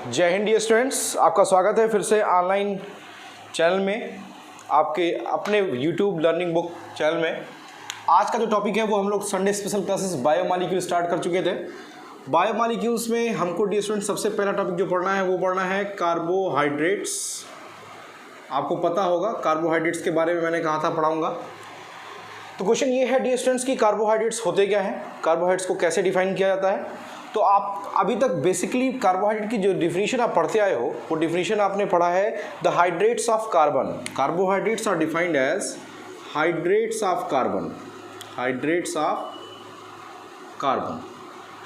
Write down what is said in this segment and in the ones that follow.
जय Hind dear students, आपका स्वागत है फिर से ऑनलाइन चैनल में, आपके अपने यूट्यूब लर्निंग बुक चैनल में। आज का जो टॉपिक है वो हम लोग Sunday special classes biomolecule start कर चुके थे। बायोमॉलिक्यूल्स में हमको डियर स्टूडेंट्स सबसे पहला टॉपिक जो पढ़ना है वो पढ़ना है कार्बोहाइड्रेट्स। आपको पता होगा कार्बोहाइड्रेट्स के बारे में मैंने कहा था पढ़ाऊँगा। तो क्वेश्चन ये है डियर स्टूडेंट्स कि कार्बोहाइड्रेट्स होते क्या हैं, कार्बोहाइड्रेट्स को कैसे डिफाइन किया जाता है। तो आप अभी तक बेसिकली कार्बोहाइड्रेट की जो डिफिनीशन आप पढ़ते आए हो वो डिफिनीशन आपने पढ़ा है the hydrates of carbon. Carbohydrates are defined as hydrates of carbon. Hydrates of carbon,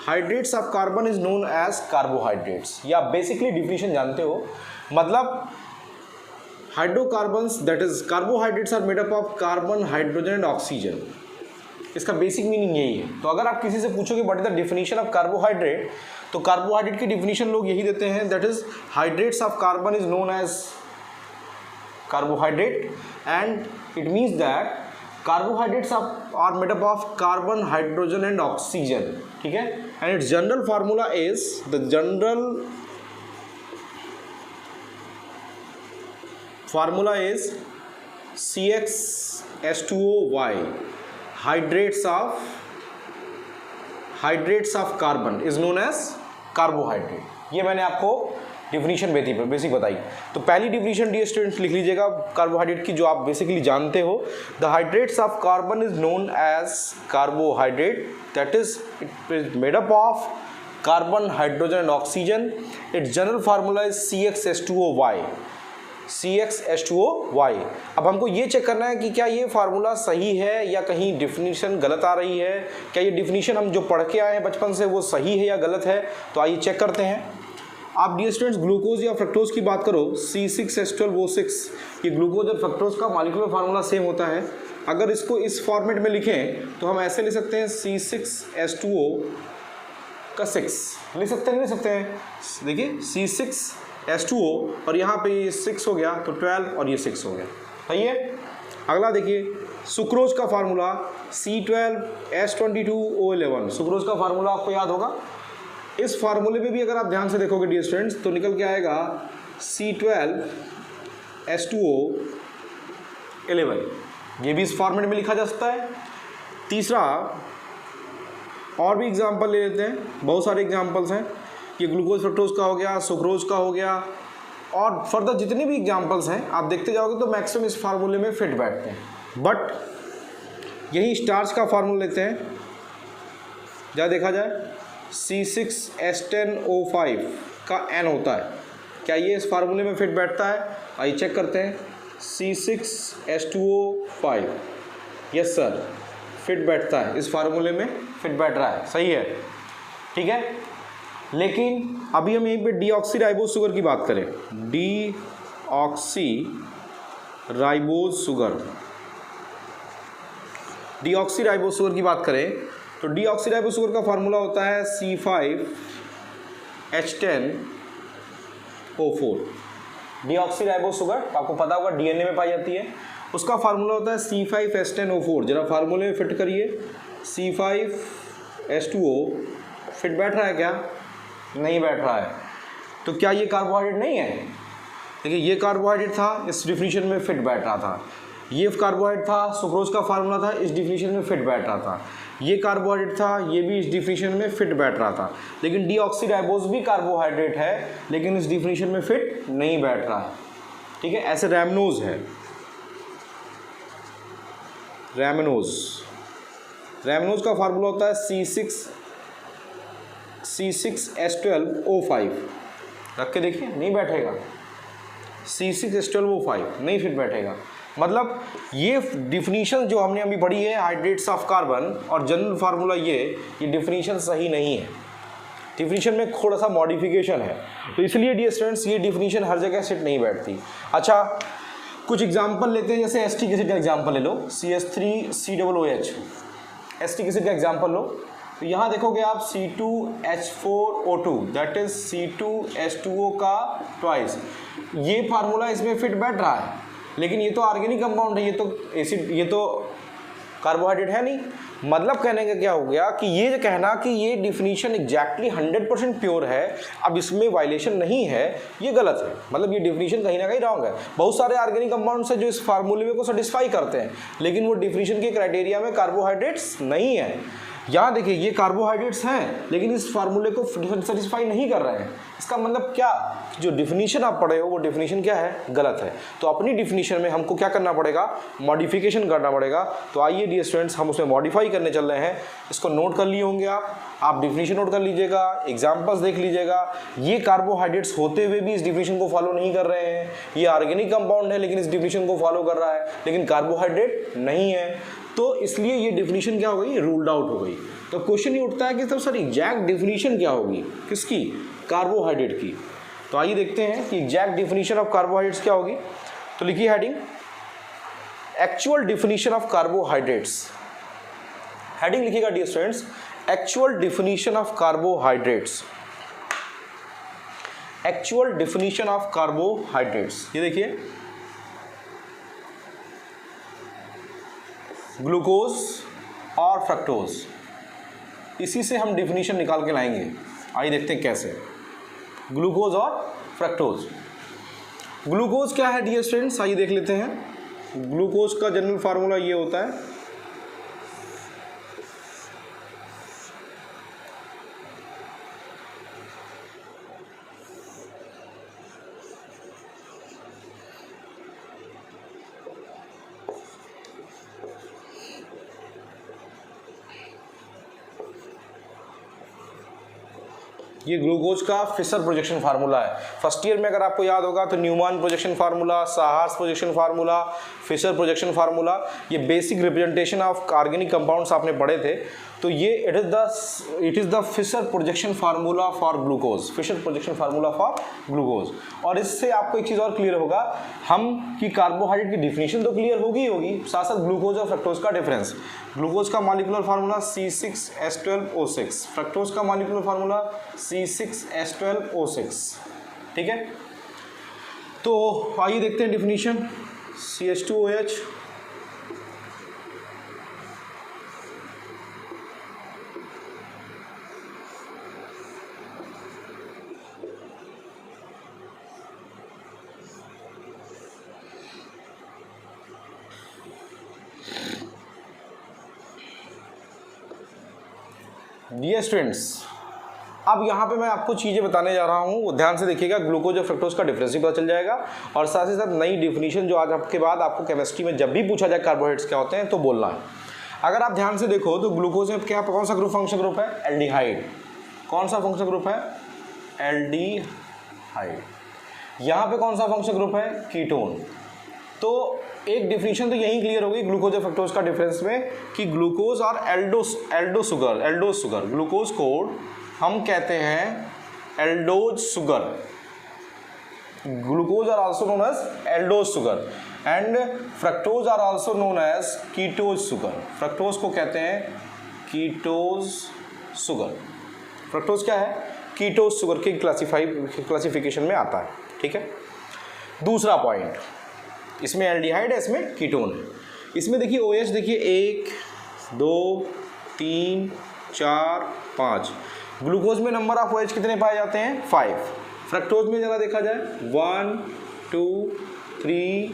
hydrates of carbon is known as carbohydrates. या बेसिकली डिफिनीशन जानते हो, मतलब hydrocarbons that is carbohydrates are made up of carbon, hydrogen and oxygen. इसका basic meaning यही है। तो अगर आप किसी से पूछोगे what is the definition of carbohydrate, तो कार्बोहाइड्रेट की डिफिनीशन लोग यही देते हैं, that is hydrates of carbon is known as carbohydrate and it means that carbohydrates are made up of carbon, hydrogen and oxygen. ठीक है, and its general formula is the general formula is CxH2O(Y). Hydrates of carbon is known as carbohydrate. ये मैंने आपको definition basic बताई। तो पहली definition dear students लिख लीजिएगा कार्बोहाइड्रेट की, जो आप बेसिकली जानते हो। The hydrates of carbon is known as carbohydrate, that is it is made up of carbon, hydrogen and oxygen. Its general formula is CxH2O(Y). CxH2O(Y). अब हमको ये चेक करना है कि क्या ये फार्मूला सही है या कहीं डिफिनीशन गलत आ रही है। क्या ये डिफिनीशन हम जो पढ़ के आए हैं बचपन से वो सही है या गलत है। तो आइए चेक करते हैं। आप डियर स्टूडेंट्स ग्लूकोज या फ्रक्टोज की बात करो, C6H12O6, ये ग्लूकोज और फ्रक्टोज का मॉलिक्यूलर फार्मूला सेम होता है। अगर इसको इस फॉर्मेट में लिखें तो हम ऐसे लिख सकते हैं C6H2O का 6 लिख सकते हैं, नहीं लिख सकते हैं। देखिए C6H2O और यहाँ पे ये 6 हो गया तो 12 और ये 6 हो गया। सही है। अगला देखिए सुक्रोज का फार्मूला C12H22O11। सुक्रोज का फार्मूला आपको याद होगा। इस फार्मूले में भी अगर आप ध्यान से देखोगे डियर स्टूडेंट्स तो निकल के आएगा C12H2O11। ये भी इस फॉर्मेट में लिखा जा सकता है। तीसरा और भी एग्जाम्पल ले लेते हैं, बहुत सारे एग्जाम्पल्स हैं। ये ग्लूकोज फ्रक्टोज का हो गया, सुक्रोज का हो गया, और फर्दर जितने भी एग्जाम्पल्स हैं आप देखते जाओगे तो मैक्सिमम इस फार्मूले में फिट बैठते हैं। बट यही स्टार्च का फार्मूला लेते हैं, जहाँ देखा जाए C6H10O5 का N होता है। क्या ये इस फार्मूले में फिट बैठता है? आइए चेक करते हैं। C6H2O5, यस सर, फिट बैठता है, इस फार्मूले में फिट बैठ रहा है, सही है। ठीक है, लेकिन अभी हम यहीं पे डीऑक्सी राइबोज शुगर की बात करें। डीऑक्सी राइबोज शुगर की बात करें तो डीऑक्सी राइबोज शुगर का फार्मूला होता है C5H10O4। डीऑक्सी राइबोज शुगर आपको पता होगा डीएनए में पाई जाती है, उसका फार्मूला होता है C5H10O4। जरा फार्मूले में फिट करिए। C5H2O फिट बैठ रहा है क्या? नहीं बैठ रहा है। तो क्या ये कार्बोहाइड्रेट नहीं है? देखिए ये कार्बोहाइड्रेट था, इस डिफिनीशन में फिट बैठ रहा था। ये कार्बोहाइड्रेट था, सुक्रोज का फार्मूला था, इस डिफिनीशन में फिट बैठ रहा था। ये कार्बोहाइड्रेट था, ये भी इस डिफिनीशन में फिट बैठ रहा था। लेकिन डीऑक्सीराइबोज भी कार्बोहाइड्रेट है, लेकिन इस डिफिनीशन में फिट नहीं बैठ रहा है। ठीक है, ऐसे रैमनोज है। रैमनोज का फार्मूला होता है C6H12O5। रख के देखिए, नहीं बैठेगा। C6H12O5 नहीं फिट बैठेगा। मतलब ये डिफिनीशन जो हमने अभी पढ़ी है हाइड्रेट्स ऑफ कार्बन और जनरल फार्मूला ये डिफिनीशन सही नहीं है। डिफिनीशन में थोड़ा सा मॉडिफिकेशन है। तो इसलिए डियर स्टूडेंट्स ये डिफिनीशन हर जगह सेट नहीं बैठती। अच्छा, कुछ एग्जाम्पल लेते हैं, जैसे एस्टिक एसिड का एग्जाम्पल ले लो, CH3COOH। एस्टिक एसिड का एग्जाम्पल लो तो यहाँ देखोगे आप C2H4O2 दैट इज C2H2O का ट्वाइस। ये फार्मूला इसमें फिट बैठ रहा है, लेकिन ये तो ऑर्गेनिक कंपाउंड है, ये तो एसिड, ये तो कार्बोहाइड्रेट है नहीं। मतलब कहने का क्या हो गया कि ये जो कहना कि ये डिफिनीशन एग्जैक्टली 100% प्योर है, अब इसमें वायलेशन नहीं है, ये गलत है। मतलब ये डिफिनीशन कहीं ना कहीं रॉन्ग है। बहुत सारे ऑर्गेनिक कंपाउंड्स हैं जो इस फार्मूले को सेटिस्फाई करते हैं, लेकिन वो डिफिनीशन के क्राइटेरिया में कार्बोहाइड्रेट्स नहीं है। यहाँ देखिए ये कार्बोहाइड्रेट्स हैं लेकिन इस फार्मूले को सेटिस्फाई नहीं कर रहे हैं। इसका मतलब क्या, जो डिफिनीशन आप पढ़े हो वो डिफिनीशन क्या है, गलत है। तो अपनी डिफिनीशन में हमको क्या करना पड़ेगा, मॉडिफिकेशन करना पड़ेगा। तो आइए डियर स्टूडेंट्स हम उसमें मॉडिफाई करने चल रहे हैं। इसको नोट कर लिए होंगे आप डिफिनीशन नोट कर लीजिएगा, एग्जाम्पल्स देख लीजिएगा। ये कार्बोहाइड्रेट्स होते हुए भी इस डिफिनीशन को फॉलो नहीं कर रहे हैं। ये ऑर्गेनिक कंपाउंड है लेकिन इस डिफिनीशन को फॉलो कर रहा है, लेकिन कार्बोहाइड्रेट नहीं है। तो इसलिए ये डिफिनीशन क्या हो गई, रूल्ड आउट हो गई। तो क्वेश्चन ये उठता है कि तब सर एग्जैक्ट डिफिनीशन क्या होगी, किसकी, कार्बोहाइड्रेट की। तो आइए देखते हैं कि एग्जैक्ट डिफिनीशन ऑफ कार्बोहाइड्रेट्स क्या होगी। तो लिखिए heading, actual definition of carbohydrates. Heading लिखिएगा dear students, actual definition of carbohydrates. Actual definition of carbohydrates, ये देखिए, ग्लूकोज और फ्रक्टोज, इसी से हम डिफिनीशन निकाल के लाएंगे। आइए देखते हैं कैसे। ग्लूकोज और फ्रक्टोज। ग्लूकोज क्या है डियर स्टूडेंट्स, आइए देख लेते हैं। ग्लूकोज का जनरल फार्मूला ये होता है, ये ग्लूकोज का फिशर प्रोजेक्शन फार्मूला है। फर्स्ट ईयर में अगर आपको याद होगा तो Newman projection formula, sawhorse projection formula, Fischer projection formula, ये basic representation of organic compounds आपने पढ़े थे। तो ये it is the Fischer projection formula for glucose, Fischer projection formula for glucose. और इससे आपको एक चीज़ और क्लियर होगा, हम कि कार्बोहाइड्रेट की डिफिनीशन तो क्लियर होगी ही होगी, साथ साथ ग्लूकोज और फ्रक्टोज का डिफरेंस। ग्लूकोज का मॉलिक्यूलर फार्मूला C6H12O6, फ्रक्टोज का मॉलिक्यूलर फार्मूला C6H12O6, ठीक है। तो आइए देखते हैं डिफिनीशन। CH2OH, डियर स्टूडेंट्स, अब यहाँ पे मैं आपको चीज़ें बताने जा रहा हूँ, वो ध्यान से देखिएगा। ग्लूकोज और फ्रक्टोज का डिफरेंस भी पता चल जाएगा, और साथ ही साथ नई डिफिनीशन जो आज आपके बाद आपको केमिस्ट्री में जब भी पूछा जाए कार्बोहाइड्रेट्स क्या होते हैं तो बोलना है। अगर आप ध्यान से देखो तो ग्लूकोज में क्या, कौन सा ग्रुप फंक्शन ग्रुप है, एल्डिहाइड। कौन सा फंक्शन ग्रुप है, एल्डिहाइड। यहाँ पे कौन सा फंक्शन ग्रुप है, कीटोन। तो एक डिफिनीशन तो यही क्लियर होगी ग्लूकोज और फ्रक्टोज का डिफरेंस में, कि ग्लूकोज और एल्डोज शुगर, ग्लूकोज को हम कहते हैं aldose sugar. Glucose are also known as aldose sugar and fructose are also known as ketose sugar. Fructose को कहते हैं कीटोज शुगर। फ्रक्टोज क्या है, कीटोज शुगर की क्लासिफिकेशन में आता है, ठीक है। दूसरा पॉइंट, इसमें एल्डिहाइड है, इसमें कीटोन है। इसमें देखिए OH, देखिए 1 2 3 4 5। ग्लूकोज में नंबर ऑफ OH कितने पाए जाते हैं, 5। फ्रक्टोज में जरा देखा जाए 1 2 3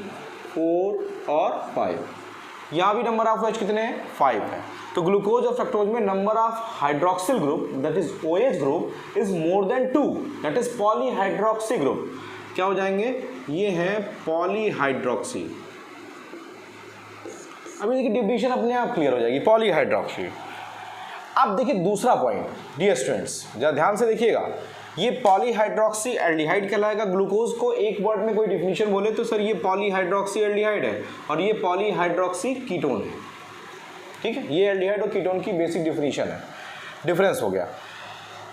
4 और 5। यहाँ भी नंबर ऑफ OH कितने हैं, 5 है। तो ग्लूकोज और फ्रक्टोज में number of hydroxyl group, that is OH group, is more than 2, that is polyhydroxy group. क्या हो जाएंगे, ये हैं पॉलीहाइड्रोक्सी। अभी देखिए डिफिनीशन अपने आप क्लियर हो जाएगी, पॉलीहाइड्रोक्सी। अब देखिए दूसरा पॉइंट डियर स्टूडेंट्स, जरा ध्यान से देखिएगा, ये पॉलीहाइड्रोक्सी एल्डिहाइड कहलाएगा। ग्लूकोज को एक वर्ड में कोई डिफिनीशन बोले तो सर ये पॉलीहाइड्रोक्सी एल्डिहाइड है और ये पॉलीहाइड्रोक्सी कीटोन है, ठीक है। ये एल्डिहाइड और कीटोन की बेसिक डिफिनीशन है, डिफरेंस हो गया।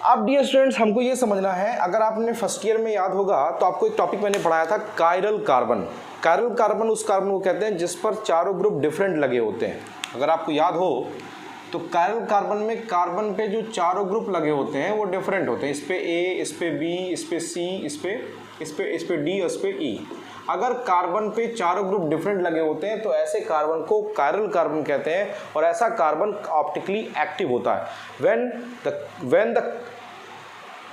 अब डियर स्टूडेंट्स हमको ये समझना है, अगर आपने फर्स्ट ईयर में याद होगा तो आपको एक टॉपिक मैंने पढ़ाया था, कायरल कार्बन। कायरल कार्बन उस कार्बन को कहते हैं जिस पर चारों ग्रुप डिफरेंट लगे होते हैं। अगर आपको याद हो तो कायरल कार्बन में कार्बन पे जो चारों ग्रुप लगे होते हैं वो डिफरेंट होते हैं, इस पे ए, इस पे बी, इस पे सी, इस पे डी और इस पे ई। अगर कार्बन पे चारों ग्रुप डिफरेंट लगे होते हैं तो ऐसे कार्बन को कायरल कार्बन कहते हैं, और ऐसा कार्बन ऑप्टिकली एक्टिव होता है। when the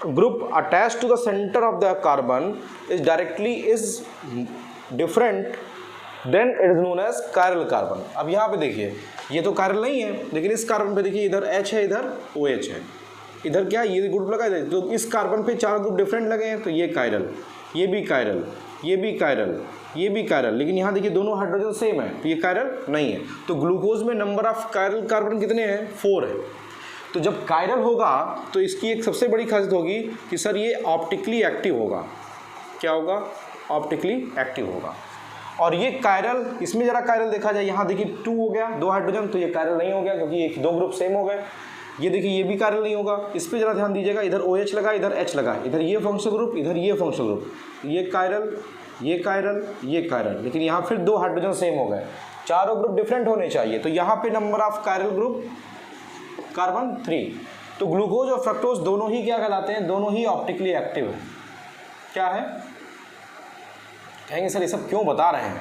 group attached to the center of the carbon is different, then it is known as chiral carbon। अब यहाँ पे देखिए, ये तो कायरल नहीं है, लेकिन इस कार्बन पे देखिए इधर H है, इधर OH है, इधर क्या है, ये ग्रुप लगा है, तो इस कार्बन पे चार ग्रुप डिफरेंट लगे हैं, तो ये कायरल, ये भी कायरल, ये भी कायरल, ये भी कायरल, लेकिन यहाँ देखिए दोनों हाइड्रोजन सेम है, तो ये कायरल नहीं है। तो ग्लूकोज में नंबर ऑफ कायरल कार्बन कितने हैं? 4 है। तो जब कायरल होगा तो इसकी एक सबसे बड़ी खासियत होगी कि सर ये ऑप्टिकली एक्टिव होगा। क्या होगा? ऑप्टिकली एक्टिव होगा। और ये कायरल, इसमें जरा कायरल देखा जाए, यहाँ देखिए 2 हो गया, 2 हाइड्रोजन, तो ये कायरल नहीं हो गया क्योंकि ये 2 ग्रुप सेम हो गए। ये देखिए ये भी कायरल नहीं होगा, इस पर जरा ध्यान दीजिएगा, इधर OH लगा, इधर H लगा, इधर ये फंक्शनल ग्रुप, इधर ये फंक्शनल ग्रुप, ये कायरल, ये कायरल, ये कायरल, लेकिन यहाँ फिर 2 हाइड्रोजन सेम हो गए, चारों ग्रुप डिफरेंट होने चाहिए। तो यहाँ पे number of chiral group carbon 3। तो ग्लूकोज और फ्रक्टोज दोनों ही क्या कहलाते हैं? दोनों ही ऑप्टिकली एक्टिव है। क्या है? कहेंगे सर ये सब क्यों बता रहे हैं?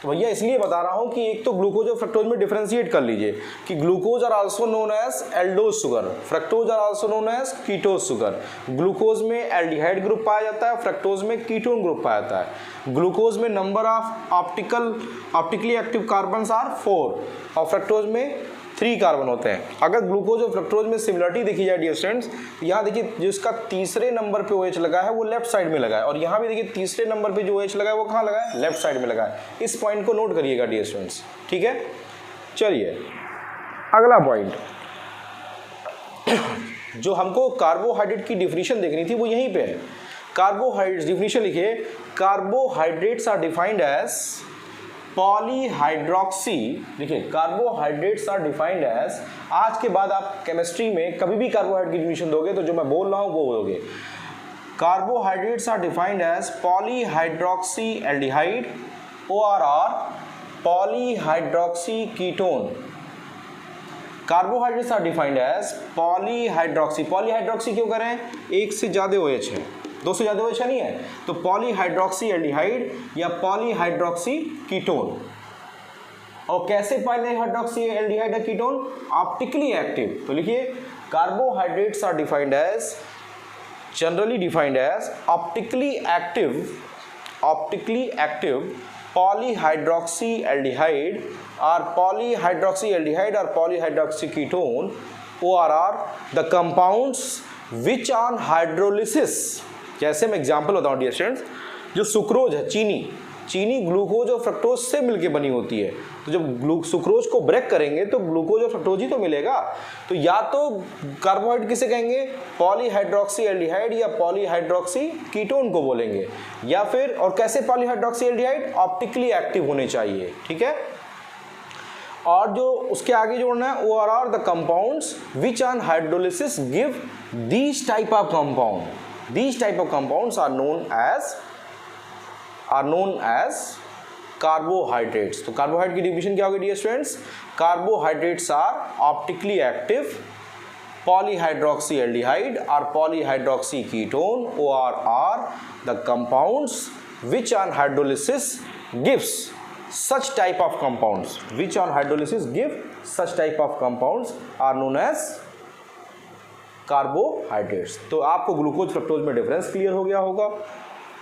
तो भैया इसलिए बता रहा हूँ कि एक तो ग्लूकोज और फ्रक्टोज में डिफरेंशिएट कर लीजिए कि glucose are also known as aldose sugar, fructose are also known as ketose sugar. Glucose में एल्डिहाइड ग्रुप पाया जाता है, फ्रक्टोज में कीटोन ग्रुप पाया जाता है। ग्लूकोज में number of optically active carbons are 4 और फ्रक्टोज में 3 कार्बन होते हैं। अगर ग्लूकोज और फ्रक्टोज में सिमिलरिटी देखी जाए डियर स्टूडेंट्स, तो यहाँ देखिए जिसका तीसरे नंबर पे OH लगा है वो लेफ्ट साइड में लगा है, और यहाँ भी देखिए तीसरे नंबर पे जो OH लगा है वो कहाँ लगा है? लेफ्ट साइड में लगा है। इस पॉइंट को नोट करिएगा डियर स्टूडेंट्स, ठीक है। चलिए अगला पॉइंट, जो हमको कार्बोहाइड्रेट की डिफिनीशन देखनी थी वो यहीं पे है। कार्बोहाइड्रेट डिफिनीशन लिखिए, carbohydrates are defined as polyhydroxy. देखिए कार्बोहाइड्रेट्स आर डिफाइंड एज, आज के बाद आप केमिस्ट्री में कभी भी कार्बोहाइड्रेट की डिफिनीशन दोगे तो जो मैं बोल रहा हूं वो दोगे। Carbohydrates are defined as polyhydroxy aldehyde, ORR, polyhydroxy ketone. Carbohydrates are defined as polyhydroxy. Polyhydroxy क्यों करें? एक से ज्यादा OH है, 2 से ज्यादा OH नहीं है, तो पॉलीहाइड्रोक्सी एल्डिहाइड या पॉलीहाइड्रोक्सी कीटोन। और कैसे पॉलीहाइड्रोक्सी एल्डिहाइड या कीटोन? Optically active. तो लिखिए carbohydrates are defined as, generally defined as optically active polyhydroxy aldehyde or polyhydroxy aldehyde or polyhydroxy ketone, ORR, the compounds which on hydrolysis, जैसे मैं example बताऊं dear students, जो sucrose है, चीनी glucose और fructose से मिलके बनी होती है, तो जब सुक्रोज को ब्रेक करेंगे तो ग्लूकोज और फ्रक्टोज ही तो मिलेगा। तो या तो कार्बोहाइड्रेट किसे कहेंगे? पॉलीहाइड्रोक्सी एल्डिहाइड या पॉलीहाइड्रोक्सी कीटोन को बोलेंगे, या फिर और कैसे पॉलीहाइड्रोक्सी एल्डिहाइड? ऑप्टिकली एक्टिव होने चाहिए, ठीक है। और जो उसके आगे जोड़ना है, ORR, the compounds which on hydrolysis give these type of compound. These type of compounds are known as carbohydrates। तो कार्बोहाइड्रेट की डिफिनीशन क्या होगी dear students? Carbohydrates are optically active polyhydroxy aldehyde or polyhydroxy ketone, ORR, the compounds which on hydrolysis gives such type of compounds, which on hydrolysis give such type of compounds are known as carbohydrates. तो आपको glucose fructose में difference clear हो गया होगा।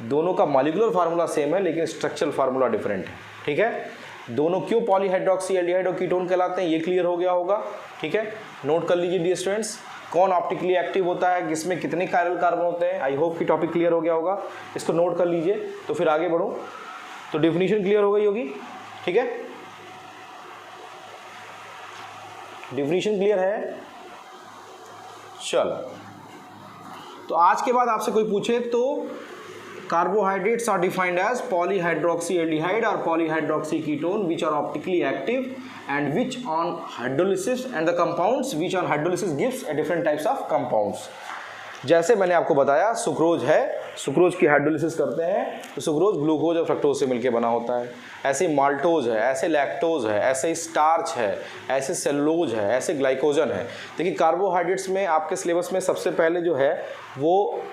दोनों का molecular formula same है लेकिन स्ट्रक्चरल फार्मूला डिफरेंट है, ठीक है। दोनों क्यों पॉलीहाइड्रोक्सी एल्डिहाइड और कीटोन कहलाते हैं ये क्लियर हो गया होगा, ठीक है। नोट कर लीजिए डियर स्टूडेंट्स, कौन ऑप्टिकली एक्टिव होता है, किसमें कितने कायरल कार्बन होते हैं। आई होप कि टॉपिक क्लियर हो गया होगा, इसको नोट कर लीजिए तो फिर आगे बढ़ो। तो डिफिनीशन क्लियर हो गई होगी, ठीक है। डिफिनीशन क्लियर है, चलो। तो आज के बाद आपसे कोई पूछे तो carbohydrates are defined as polyhydroxy aldehyde or polyhydroxy ketone which are optically active and which on hydrolysis and the compounds which on hydrolysis gives a different types of compounds। जैसे मैंने आपको बताया सुक्रोज है सुक्रोज की hydrolysis करते हैं तो sucrose glucose और फ्रक्टोज से मिलकर बना होता है। ऐसे माल्टोज है, ऐसे लैक्टोज है, ऐसे स्टार्च है, ऐसे सेलुलोज है, ऐसे ग्लाइकोजन है। देखिए कार्बोहाइड्रेट्स में आपके सिलेबस में सबसे पहले जो है वो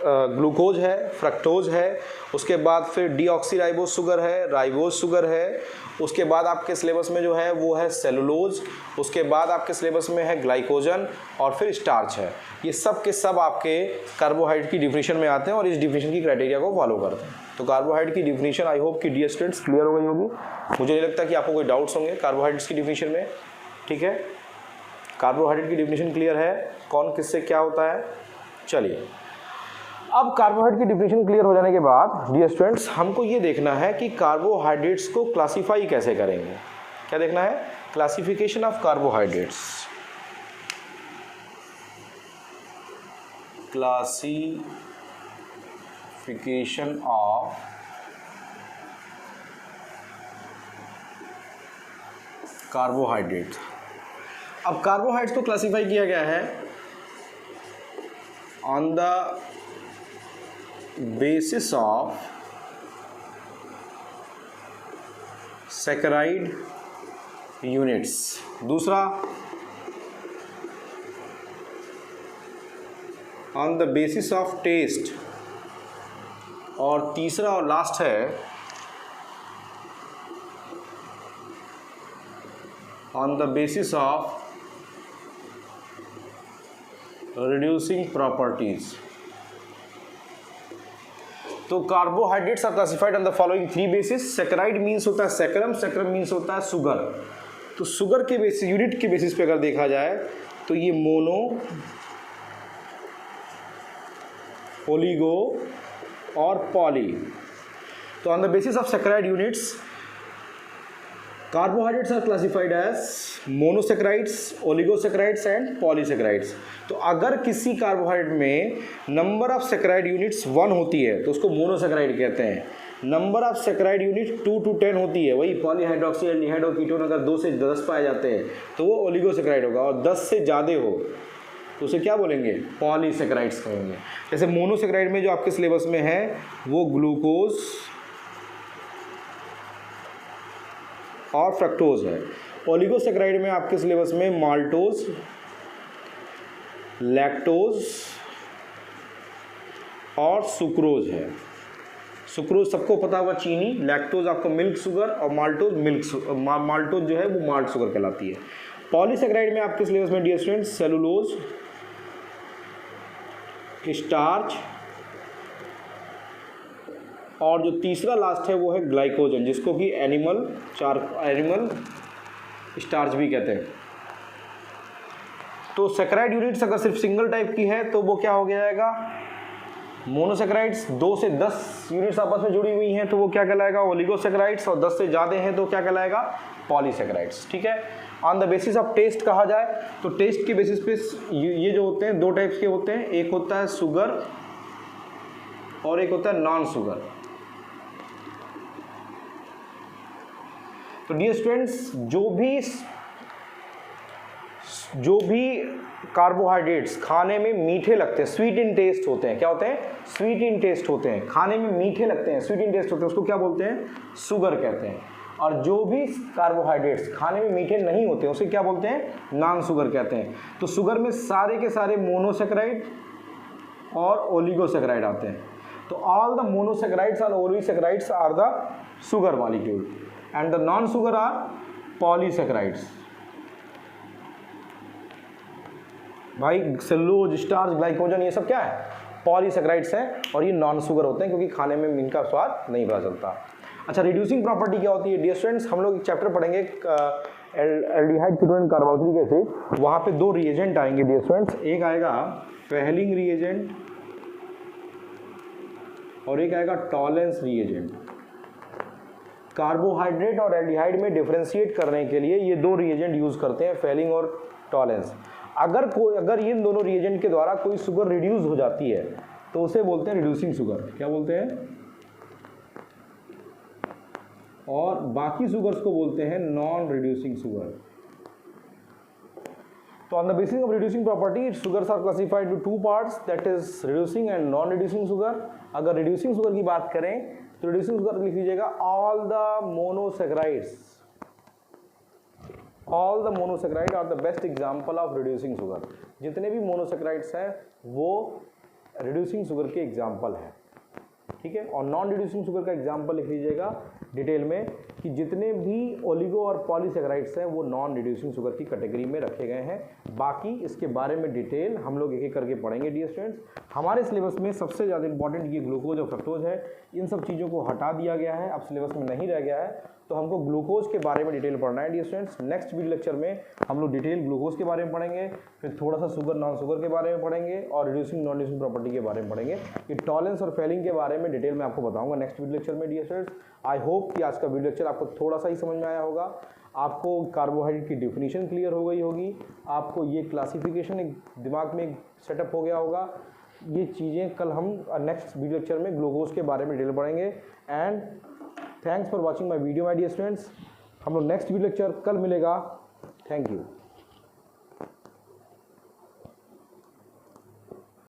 ग्लूकोज है, फ्रक्टोज है, उसके बाद फिर डीऑक्सीराइबोज शुगर है, राइबोज शुगर है, उसके बाद आपके सिलेबस में जो है वो है सेलुलोज, उसके बाद आपके सिलेबस में है ग्लाइकोजन और फिर स्टार्च है। ये सब के सब आपके कार्बोहाइड्रेट की डिफिनीशन में आते हैं और इस डिफिनीशन की क्राइटेरिया को फॉलो करते हैं। तो कार्बोहाइड्रेट की डिफिनीशन आई होप कि डियर स्टूडेंट्स क्लियर हो गई होगी। मुझे नहीं लगता कि आपको कोई डाउट्स होंगे कार्बोहाइड्रेट्स की डिफिनीशन में। ठीक है, कार्बोहाइड्रेट की डिफिनीशन क्लियर है, कौन किससे क्या होता है। चलिए, अब कार्बोहाइड्रेट की डिफिनीशन क्लियर हो जाने के बाद डियर स्टूडेंट्स हमको ये देखना है कि कार्बोहाइड्रेट्स को क्लासीफाई कैसे करेंगे। क्या देखना है? Classification of carbohydrates. Classification of carbohydrate. अब कार्बोहाइड्रेट्स को क्लासिफाई किया गया है on the basis of saccharide units. दूसरा on the basis of taste, और तीसरा और लास्ट है on the basis of reducing properties. तो carbohydrates are classified on the following three basis. Saccharide means होता है सैकरम, सैकरम मीन्स होता है शुगर। तो शुगर के बेसिस, यूनिट के बेसिस पे अगर देखा जाए तो ये मोनो, ओलिगो और पॉली। तो on the basis of saccharide units carbohydrates are classified as monosaccharides, oligosaccharides and polysaccharides. तो अगर किसी कार्बोहाइड्रेट में नंबर ऑफ सैकराइड यूनिट्स 1 होती है तो उसको मोनोसैकराइड कहते हैं। Number of saccharide unit 2 to 10 होती है, वही पॉलीहाइड्रोक्सी एल्डिहाइड और कीटोन अगर 2 से 10 पाए जाते हैं तो वो ओलिगोसैकराइड होगा, और 10 से ज़्यादा हो तो उसे क्या बोलेंगे? पॉलीसैकराइड्स कहेंगे। जैसे मोनोसैकराइड में जो आपके सिलेबस में है वो ग्लूकोज और फ्रक्टोज है। ओलिगोसैकराइड में आपके सिलेबस में माल्टोज, लैक्टोज और सुक्रोज है। सुक्रोज सबको पता होगा चीनी, लैक्टोज आपको मिल्क शुगर और माल्टोज माल्टोज जो है वो माल्ट शुगर कहलाती है। पॉलीसैकराइड में आपके सिलेबस में डियर स्टूडेंट्स सेलुलोज, स्टार्च और जो तीसरा लास्ट है वो है ग्लाइकोजन, जिसको कि एनिमल स्टार्च भी कहते हैं। तो सैकराइड यूनिट्स अगर सिर्फ सिंगल टाइप की है तो वो क्या हो गया जाएगा? मोनोसैकराइड्स 2 से 10 यूनिट्स आपस में जुड़ी हुई हैं तो वो क्या कहलाएगा? ओलिगोसैकराइड्स, और 10 से ज़्यादा हैं तो क्या कहलाएगा? पॉलीसैकराइड्स। ठीक है। On the basis of test कहा जाए तो टेस्ट के बेसिस पे ये जो होते हैं 2 टाइप्स के होते हैं, एक होता है शुगर और एक होता है नॉन शुगर। तो डियर स्टूडेंट्स जो भी कार्बोहाइड्रेट्स खाने में मीठे लगते हैं, स्वीट इन टेस्ट होते हैं, क्या होते हैं? स्वीट इन टेस्ट होते हैं, खाने में मीठे लगते हैं, स्वीट इन टेस्ट होते हैं, उसको क्या बोलते हैं? शुगर कहते हैं। और जो भी कार्बोहाइड्रेट्स खाने में मीठे नहीं होते हैं उसे क्या बोलते हैं? नॉन शुगर कहते हैं। तो शुगर में सारे के सारे मोनोसैकराइड और ओलिगोसैकराइड आते हैं। तो ऑल द मोनोसैकराइड्स और oligosaccharides are the sugar molecule and the non sugar are polysaccharides. भाई सेलुलोज, स्टार्च, ग्लाइकोजन ये सब क्या है? पॉलीसैकराइड्स हैं और ये नॉन शुगर होते हैं क्योंकि खाने में इनका स्वाद नहीं पता चलता। अच्छा, रिड्यूसिंग प्रॉपर्टी क्या होती है डियर स्टूडेंट्स? हम लोग एक चैप्टर पढ़ेंगे एल्डिहाइड कीटोन कार्बोक्सिलिक एसिड। वहाँ पे 2 रिएजेंट आएंगे डियर स्टूडेंट्स, एक आएगा फेहलिंग रिएजेंट और एक आएगा टॉलेंस रिएजेंट। कार्बोहाइड्रेट और एल्डिहाइड में डिफरेंशिएट करने के लिए ये 2 रिएजेंट यूज़ करते हैं, फेहलिंग और टॉलेंस। अगर इन दोनों रिएजेंट के द्वारा कोई शुगर रिड्यूस हो जाती है तो उसे बोलते हैं रिड्यूसिंग शुगर। क्या बोलते हैं? और बाकी शुगर्स को बोलते हैं नॉन रिड्यूसिंग शुगर। तो on the basis of reducing property sugars are classified to two parts, that is reducing and non reducing sugar. अगर रिड्यूसिंग शुगर की बात करें तो रिड्यूसिंग शुगर लिख लीजिएगा all the monosaccharides, all the monosaccharide are the best example of reducing sugar. जितने भी monosaccharides हैं वो रिड्यूसिंग शुगर के एग्जाम्पल हैं, ठीक है। और नॉन रिड्यूसिंग शुगर का एग्जाम्पल लिख लीजिएगा डिटेल में कि जितने भी ओलिगो और पॉलीसेक्राइड्स हैं वो नॉन रिड्यूसिंग शुगर की कैटेगरी में रखे गए हैं। बाकी इसके बारे में डिटेल हम लोग एक एक करके पढ़ेंगे डियर स्टूडेंट्स। हमारे सिलेबस में सबसे ज़्यादा इंपॉर्टेंट ये ग्लूकोज और फ्रक्टोज है, इन सब चीज़ों को हटा दिया गया है, अब सिलेबस में नहीं रह गया है। तो हमको ग्लूकोज के बारे में डिटेल पढ़ना है dear students. Next video lecture में हम लोग डिटेल ग्लूकोज के बारे में पढ़ेंगे, फिर थोड़ा सा शुगर नॉन शुगर के बारे में पढ़ेंगे और रिड्यूसिंग नॉन रिड्यूसिंग प्रॉपर्टी के बारे में पढ़ेंगे। ये टॉलरेंस और फेलिंग के बारे में डिटेल में आपको बताऊंगा नेक्स्ट वीडियो लेक्चर में डियर स्टूडेंट्स। आई होप कि आज का वीडियो लेक्चर आपको थोड़ा सा ही समझ में आया होगा, आपको कार्बोहाइड्रेट की डेफिनेशन क्लियर हो गई होगी, आपको ये क्लासिफिकेशन एक दिमाग में सेटअप हो गया होगा। ये चीज़ें कल हम नेक्स्ट वीडियो लेक्चर में ग्लूकोज के बारे में डिटेल पढ़ेंगे। And thanks for watching my video my dear students. हम लोग नेक्स्ट वीडियो लेक्चर कल मिलेगा। Thank you.